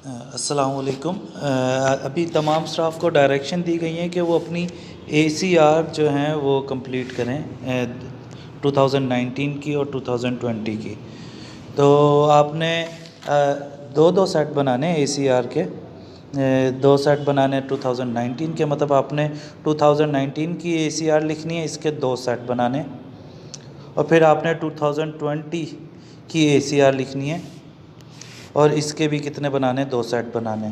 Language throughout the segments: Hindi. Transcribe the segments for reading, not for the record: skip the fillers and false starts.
अस्सलाम वालेकुम। अभी तमाम स्टाफ को डायरेक्शन दी गई है कि वो अपनी ACR जो हैं वो कंप्लीट करें 2019 की और 2020 की। तो आपने दो दो सेट बनाने ACR के, दो सेट बनाने 2019 के, मतलब आपने 2019 की ACR लिखनी है, इसके दो सेट बनाने, और फिर आपने 2020 की ACR लिखनी है और इसके भी कितने बनाने, दो सेट बनाने,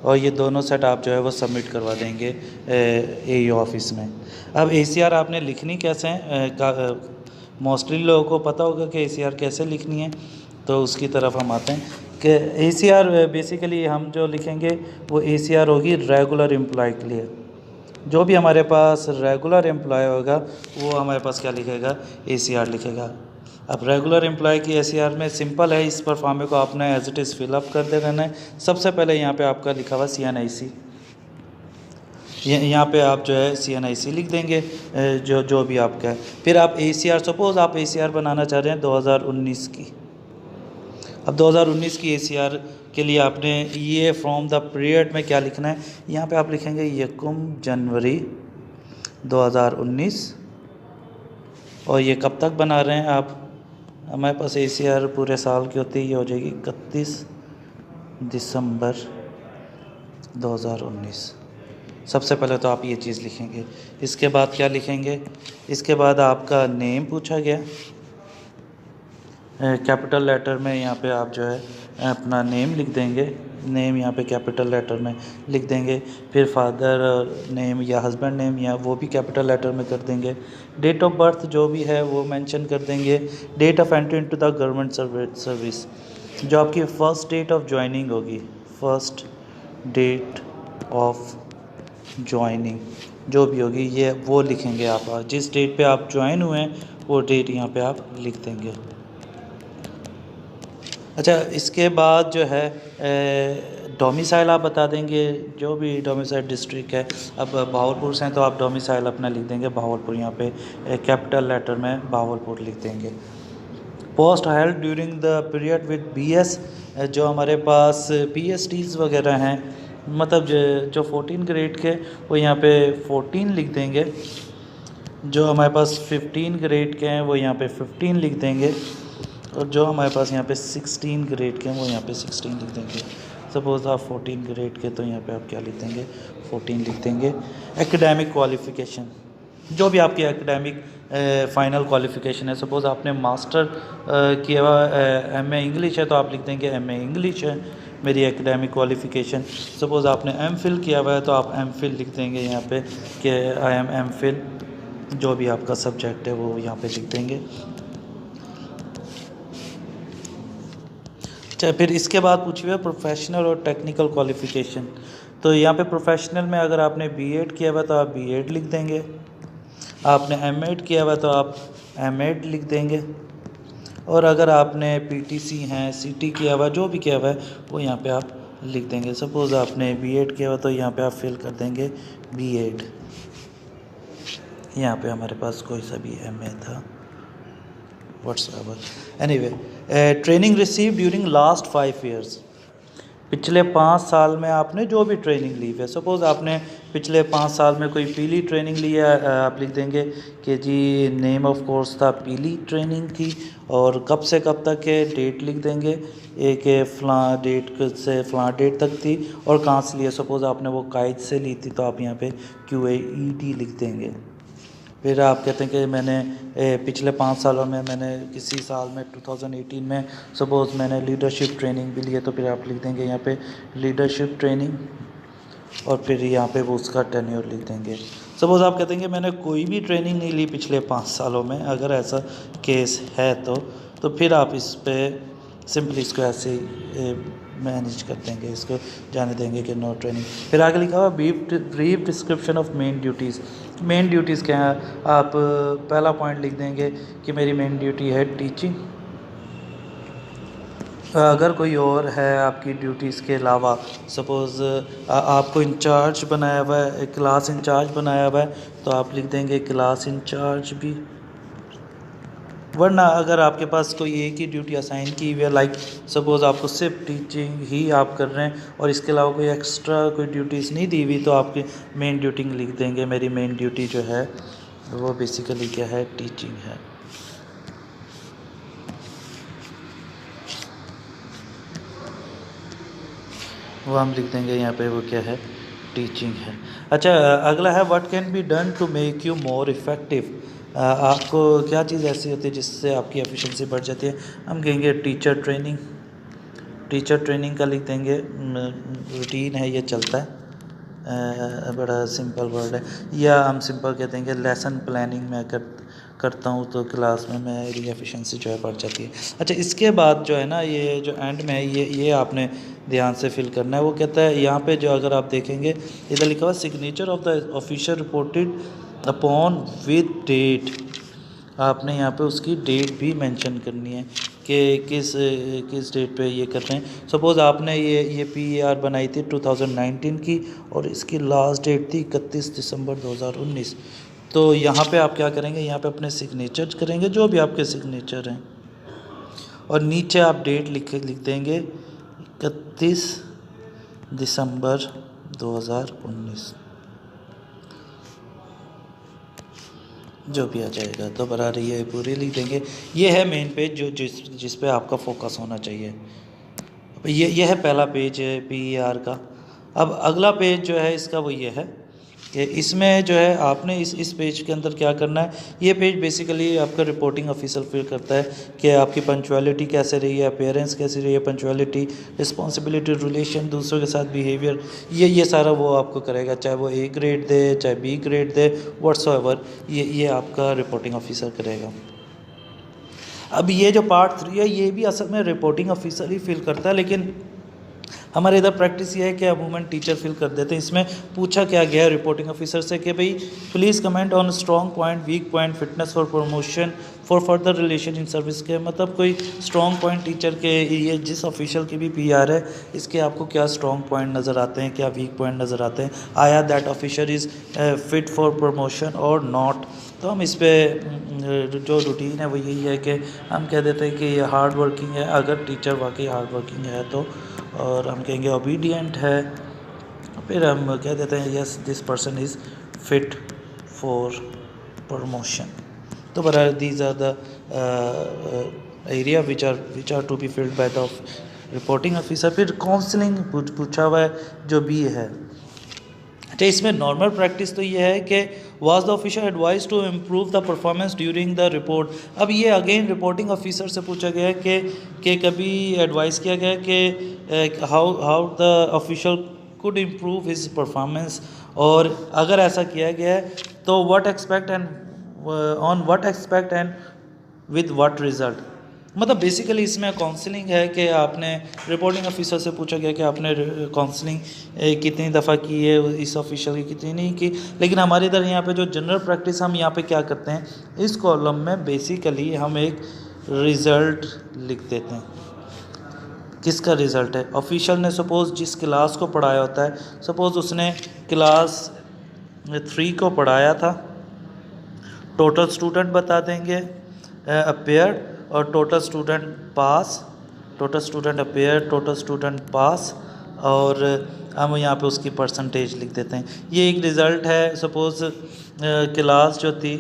और ये दोनों सेट आप जो है वो सबमिट करवा देंगे AE ऑफिस में। अब ACR आपने लिखनी कैसे है, मोस्टली लोगों को पता होगा कि ACR कैसे लिखनी है, तो उसकी तरफ हम आते हैं कि ACR बेसिकली हम जो लिखेंगे वो ACR होगी रेगुलर एम्प्लॉय के लिए। जो भी हमारे पास रेगुलर एम्प्लॉय होगा वो हमारे पास क्या लिखेगा, ACR लिखेगा। अब रेगुलर एम्प्लॉय की ACR में सिंपल है, इस पर फॉर्मे को आपने एज इट इज़ फिलअप करते रहना है। सबसे पहले यहाँ पे आपका लिखा हुआ CNIC, यहाँ पे आप जो है CNIC लिख देंगे, जो भी आपका है। फिर आप ACR, सपोज़ आप ACR बनाना चाह रहे हैं 2019 की। अब 2019 की ACR के लिए आपने ये फ्रॉम द पीरियड में क्या लिखना है, यहाँ पे आप लिखेंगे 1 जनवरी 2019, और ये कब तक बना रहे हैं आप, हमारे पास ACR पूरे साल की होती है, ये हो जाएगी 31 दिसंबर 2019। सबसे पहले तो आप ये चीज़ लिखेंगे। इसके बाद क्या लिखेंगे, इसके बाद आपका नेम पूछा गया, कैपिटल लेटर में यहाँ पे आप जो है अपना नेम लिख देंगे, नेम यहाँ पे कैपिटल लेटर में लिख देंगे। फिर फादर नेम या हस्बैंड नेम या वो भी कैपिटल लेटर में कर देंगे। डेट ऑफ बर्थ जो भी है वो मेंशन कर देंगे। Date of entry into the government service, जो आपकी फ़र्स्ट डेट ऑफ ज्वाइनिंग होगी, फर्स्ट डेट ऑफ ज्वाइनिंग जो भी होगी ये वो लिखेंगे आप। जिस डेट पे आप ज्वाइन हुए हैं वो डेट यहाँ पे आप लिख देंगे। अच्छा, इसके बाद जो है डोमिसाइल आप बता देंगे, जो भी डोमिसाइल डिस्ट्रिक्ट है। अब बहावलपुर से हैं तो आप डोमिसाइल अपना लिख देंगे बहावलपुर, यहाँ पे कैपिटल लेटर में बहावलपुर लिख देंगे। Post held during the period with BS, जो हमारे पास PSTs वगैरह हैं, मतलब जो 14 ग्रेड के वो यहाँ पे 14 लिख देंगे। जो हमारे पास 15 ग्रेड के हैं वो यहाँ पे 15 लिख देंगे, और जो हमारे पास यहाँ पे 16 ग्रेड के हैं वो यहाँ पे 16 लिख देंगे। सपोज़ आप 14 ग्रेड के, तो यहाँ पे आप क्या लिख देंगे, 14 लिख देंगे। एकेडमिक क्वालिफ़िकेशन, जो भी आपकी एकेडमिक फ़ाइनल क्वालिफ़िकेशन है, सपोज़ आपने मास्टर किया हुआ MA इंग्लिश है तो आप लिख देंगे MA इंग्लिश है मेरी एकेडमिक क्वालिफ़िकेशन। सपोज़ आपने MPhil किया हुआ है तो आप MPhil लिख देंगे यहाँ पे कि आई एम MPhil, जो भी आपका सब्जेक्ट है वो यहाँ पे लिख देंगे। अच्छा, फिर इसके बाद पूछी हुई है प्रोफेशनल और टेक्निकल क्वालिफ़िकेशन। तो यहाँ पे प्रोफेशनल में अगर आपने B.Ed किया हुआ तो आप B.Ed लिख देंगे, आपने M.Ed किया हुआ तो आप M.Ed लिख देंगे, और अगर आपने PTC हैं, CT किया हुआ, जो भी किया हुआ है वो यहाँ पे आप लिख देंगे। सपोज़ आपने B.Ed किया हुआ तो यहाँ पे आप फिल कर देंगे B.Ed। यहाँ पे हमारे पास कोई सा भी MA था whatsoever. Anyway, training receive during last 5 years, पिछले 5 साल में आपने जो भी ट्रेनिंग ली है। सपोज़ आपने पिछले 5 साल में कोई पीली ट्रेनिंग ली है, आप लिख देंगे कि जी नेम ऑफ कोर्स था पीली ट्रेनिंग थी, और कब से कब तक है, डेट लिख देंगे, एक फ़लाँ डेट से फ़लाँ डेट तक थी, और कहाँ से लिए। सपोज़ आपने वो कायद से ली थी तो आप यहाँ पे QAED लिख देंगे। फिर आप कहते हैं कि मैंने पिछले 5 सालों में मैंने किसी साल में 2018 में सपोज़ मैंने लीडरशिप ट्रेनिंग भी ली है, तो फिर आप लिख देंगे यहाँ पे लीडरशिप ट्रेनिंग, और फिर यहाँ पे वो उसका टेन्योर लिख देंगे। सपोज़ आप कहते हैं कि मैंने कोई भी ट्रेनिंग नहीं ली पिछले 5 सालों में, अगर ऐसा केस है तो फिर आप इस पर सिंपली इसको ऐसे ही मैनेज कर देंगे, इसको जाने देंगे कि नो ट्रेनिंग। फिर आगे लिखा हुआ brief description of main duties. Main duties क्या है, आप पहला पॉइंट लिख देंगे कि मेरी मेन ड्यूटी है टीचिंग। अगर कोई और है आपकी ड्यूटीज़ के अलावा, सपोज़ आपको इंचार्ज बनाया हुआ है, क्लास इंचार्ज बनाया हुआ है, तो आप लिख देंगे क्लास इंचार्ज भी। वरना अगर आपके पास कोई एक ही ड्यूटी असाइन की हुई है, लाइक सपोज़ आपको सिर्फ टीचिंग ही आप कर रहे हैं और इसके अलावा कोई एक्स्ट्रा कोई ड्यूटीज़ नहीं दी हुई, तो आपकी मेन ड्यूटी लिख देंगे मेरी मेन ड्यूटी जो है वो बेसिकली क्या है, टीचिंग है। वो हम लिख देंगे यहाँ पे, वो क्या है, टीचिंग है। अच्छा, अगला है what can be done to make you more effective. आपको क्या चीज़ ऐसी होती है जिससे आपकी एफिशिएंसी बढ़ जाती है। हम कहेंगे टीचर ट्रेनिंग। टीचर ट्रेनिंग का लिख देंगे, रूटीन है ये चलता है, बड़ा सिंपल वर्ड है। या हम सिंपल कह देंगे लेसन प्लानिंग मैं करता हूँ तो क्लास में मेरी एफिशिएंसी जो है बढ़ जाती है। अच्छा, इसके बाद जो है ना, ये जो एंड में है, ये आपने ध्यान से फिल करना है। वो कहता है यहाँ पे जो अगर आप देखेंगे इधर लिखा हुआ signature of the official reported upon with date. आपने यहाँ पे उसकी डेट भी मेंशन करनी है कि किस डेट पे ये कर रहे हैं। सपोज़ आपने ये PER बनाई थी 2019 की और इसकी लास्ट डेट थी 31 दिसंबर 2019। तो यहाँ पे आप क्या करेंगे, यहाँ पे अपने सिग्नेचर करेंगे जो भी आपके सिग्नेचर हैं, और नीचे आप डेट लिख देंगे 31 दिसंबर 2019, जो भी आ जाएगा। तो बराबर ये पूरी लिख देंगे। ये है मेन पेज जो जिस पे आपका फोकस होना चाहिए। ये है पहला पेज है PER का। अब अगला पेज जो है इसका वो ये है कि इसमें जो है आपने इस पेज के अंदर क्या करना है। ये पेज बेसिकली आपका रिपोर्टिंग ऑफिसर फिल करता है कि आपकी पंक्चुअलिटी कैसे रही है, अपीयरेंस कैसी रही है, पंक्चुअलिटी, रिस्पॉन्सिबिलिटी, रिलेशन, दूसरों के साथ बिहेवियर, ये सारा वो आपको करेगा, चाहे वो A ग्रेड दे चाहे B ग्रेड दे, व्हाट्सएवर, ये आपका रिपोर्टिंग ऑफिसर करेगा। अब ये जो पार्ट 3 है ये भी असल में रिपोर्टिंग ऑफिसर ही फिल करता है, लेकिन हमारे इधर प्रैक्टिस ये है कि अमूमन टीचर फिल कर देते हैं। इसमें पूछा क्या गया है रिपोर्टिंग ऑफिसर से कि भाई please comment on strong point, weak point, fitness for promotion, for further relation in service के, मतलब कोई स्ट्रॉन्ग पॉइंट टीचर के, ये जिस ऑफिशियल की भी PER है इसके आपको क्या स्ट्रॉन्ग पॉइंट नज़र आते हैं, क्या वीक पॉइंट नज़र आते हैं, आया that officer is fit for promotion और नॉट। तो हम इस पर जो रूटीन है वो यही है कि हम कह देते हैं कि ये हार्ड वर्किंग है, अगर टीचर वाकई हार्ड वर्किंग है तो, और हम कहेंगे ओबीडियंट है, फिर हम कह देते हैं yes this person is fit for promotion. तो बराबर these are the area which are to be filled by the reporting officer. फिर काउंसलिंग पूछा हुआ है जो भी है। अच्छा, इसमें नॉर्मल प्रैक्टिस तो ये है कि was the officer advise to improve the performance during the report. अब ये अगेन रिपोर्टिंग ऑफिसर से पूछा गया है कि कभी एडवाइस किया गया कि how the official could improve his performance, और अगर ऐसा किया गया है तो what expect and on what expect and with what result. मतलब बेसिकली इसमें काउंसलिंग है कि आपने रिपोर्टिंग ऑफिसर से पूछा गया कि आपने काउंसलिंग कितनी दफ़ा की है, इस ऑफिशियल की कितनी नहीं की। लेकिन हमारे इधर यहाँ पे जो जनरल प्रैक्टिस हम यहाँ पे क्या करते हैं, इस कॉलम में बेसिकली हम एक रिज़ल्ट लिख देते हैं। किसका रिज़ल्ट है? ऑफिशियल ने सपोज़ जिस क्लास को पढ़ाया होता है, सपोज़ उसने क्लास 3 को पढ़ाया था, टोटल स्टूडेंट बता देंगे अपेयर्ड, और टोटल स्टूडेंट पास, total student appear, total student पास, और हम यहाँ पे उसकी परसेंटेज लिख देते हैं। ये एक रिज़ल्ट है। सपोज़ क्लास जो थी,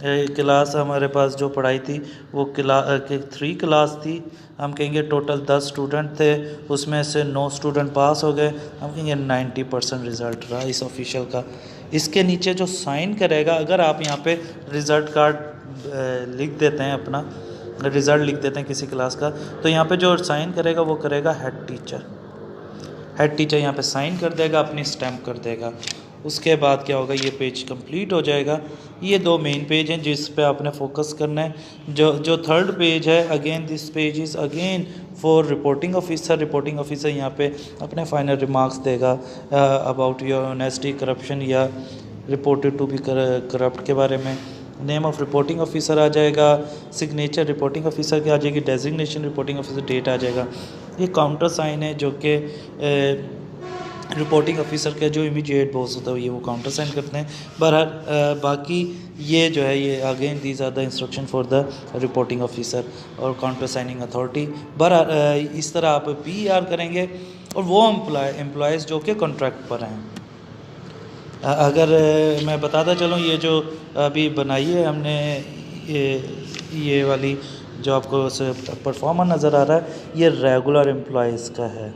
क्लास हमारे पास जो पढ़ाई थी वो 3 क्लास थी, हम कहेंगे टोटल 10 स्टूडेंट थे, उसमें से 9 स्टूडेंट पास हो गए, हम कहेंगे 90% रिज़ल्ट रहा इस ऑफिशियल का। इसके नीचे जो साइन करेगा, अगर आप यहाँ पे रिज़ल्ट कार्ड लिख देते हैं, अपना रिज़ल्ट लिख देते हैं किसी क्लास का, तो यहाँ पे जो साइन करेगा वो करेगा हेड टीचर। हेड टीचर यहाँ पे साइन कर देगा, अपनी स्टैम्प कर देगा। उसके बाद क्या होगा, ये पेज कंप्लीट हो जाएगा। ये 2 मेन पेज हैं जिस पे आपने फोकस करना है। जो थर्ड पेज है, again this page is again for reporting officer. Reporting officer यहाँ पे अपने फाइनल रिमार्क्स देगा अबाउट योर ऑनेस्टी, करप्शन या रिपोर्टेड टू बी करप्ट के बारे में। नेम ऑफ रिपोर्टिंग ऑफिसर आ जाएगा, सिग्नेचर रिपोर्टिंग ऑफिसर की आ जाएगी, डेजिग्नेशन रिपोर्टिंग ऑफिसर, डेट आ जाएगा। ये काउंटर साइन है जो कि रिपोर्टिंग ऑफिसर का जो इमीडिएट बॉस होता है ये वो काउंटर साइन करते हैं। बहरहाल बाकी ये जो है ये again these are the instruction for the reporting officer और काउंटर साइनिंग अथॉरिटी। बहरहाल इस तरह आप PER करेंगे और वो एम्प्लॉयज़ जो कि कॉन्ट्रैक्ट पर हैं। अगर मैं बताता चलूँ ये जो अभी बनाई है हमने ये वाली जो आपको परफॉर्मर नज़र आ रहा है ये रेगुलर एम्प्लॉयज़ का है।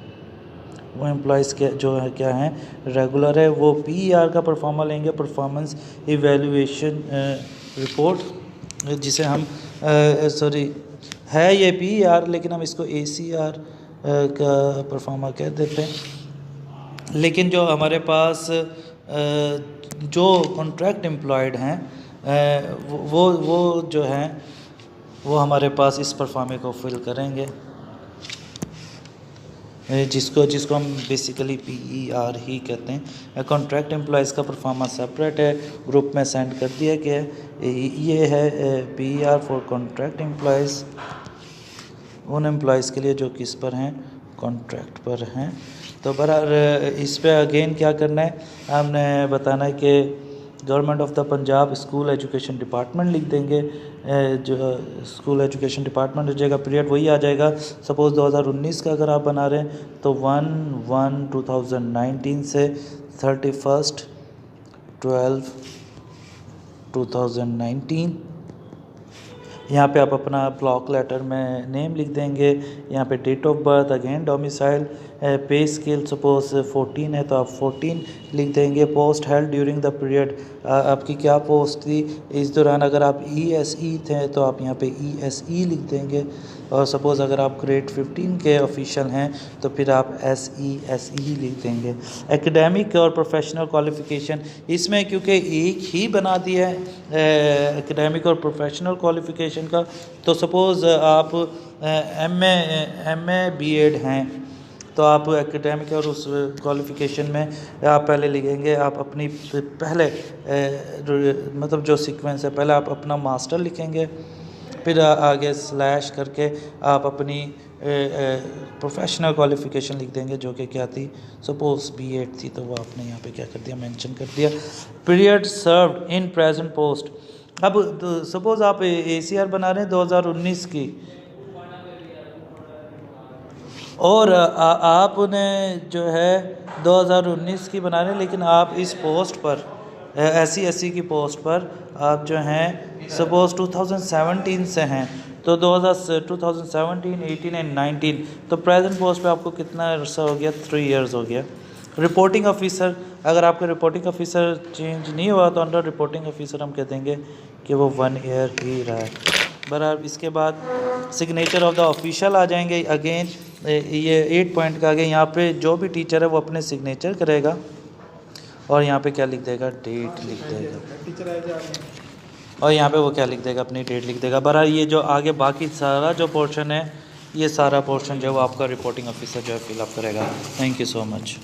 वो एम्प्लॉयज़ के जो है क्या हैं रेगुलर है वो PER का परफॉर्मर लेंगे, परफॉर्मेंस इवेल्युएशन रिपोर्ट, जिसे हम सॉरी है ये PER लेकिन हम इसको ACR का परफॉर्मर कह देते हैं। लेकिन जो हमारे पास जो कॉन्ट्रैक्ट एम्प्लॉयड हैं वो जो हैं वो हमारे पास इस परफॉर्मे को फिल करेंगे, जिसको हम बेसिकली PER ही कहते हैं। कॉन्ट्रैक्ट एम्प्लॉयज़ का परफॉर्मा सेपरेट है, ग्रुप में सेंड कर दिया गया है। ये है PER फॉर कॉन्ट्रैक्ट एम्प्लॉयज़, उन एम्प्लॉयज़ के लिए जो किस पर हैं कॉन्ट्रैक्ट पर हैं। तो बहरहाल इस पे अगेन क्या करना है हमने बताना है कि government of the Punjab school education department लिख देंगे, जो स्कूल एजुकेशन डिपार्टमेंट हो जाएगा, पीरियड वही आ जाएगा। सपोज़ 2019 का अगर आप बना रहे हैं तो 1/1/2019 से 31/12/2019। यहाँ पे आप अपना ब्लॉक लेटर में नेम लिख देंगे, यहाँ पे date of birth, again domicile, pay scale suppose 14 है तो आप 14 लिख देंगे। Post held during the period, आपकी क्या पोस्ट थी इस दौरान, अगर आप ESE थे तो आप यहाँ पे ESE लिख देंगे, और सपोज़ अगर आप ग्रेड 15 के ऑफिशियल हैं तो फिर आप SE लिख देंगे। एकेडमिक और प्रोफेशनल क्वालिफ़िकेशन इसमें क्योंकि एक ही बना दिया है एकेडमिक और प्रोफेशनल क्वालिफ़िकेशन का, तो सपोज़ आप MA B.Ed हैं तो आप एकेडमिक और उस क्वालिफ़िकेशन में आप पहले लिखेंगे आप अपनी पहले मतलब जो सीक्वेंस है पहले आप अपना मास्टर लिखेंगे, फिर आगे स्लैश करके आप अपनी प्रोफेशनल क्वालिफ़िकेशन लिख देंगे जो कि क्या थी, सपोज B.Ed थी तो वो आपने यहाँ पे क्या कर दिया मेंशन कर दिया। Period served in present post, अब सपोज़ आप ACR बना रहे हैं 2019 की और आपने जो है 2019 की बना रहे हैं, लेकिन आप इस पोस्ट पर SC की पोस्ट पर आप जो हैं सपोज़ 2017 से हैं तो 2017, 18 एंड 19, तो प्रेजेंट पोस्ट पे आपको कितना अर्सा हो गया, 3 इयर्स हो गया। रिपोर्टिंग ऑफिसर, अगर आपका रिपोर्टिंग ऑफिसर चेंज नहीं हुआ तो अंडर रिपोर्टिंग ऑफिसर हम कह देंगे कि वो 1 ईयर ही रहा है। बराबर इसके बाद सिग्नेचर ऑफ द ऑफिशियल आ जाएंगे। अगेन ये 8 पॉइंट का आगे यहाँ पे जो भी टीचर है वो अपने सिग्नेचर करेगा और यहाँ पे क्या लिख देगा, डेट लिख देगा, और यहाँ पे वो क्या लिख देगा, अपनी डेट लिख देगा। बराबर ये जो आगे बाकी सारा जो पोर्शन है ये सारा पोर्शन जो है वो आपका रिपोर्टिंग ऑफिसर जो है फिलअप करेगा। Thank you so much.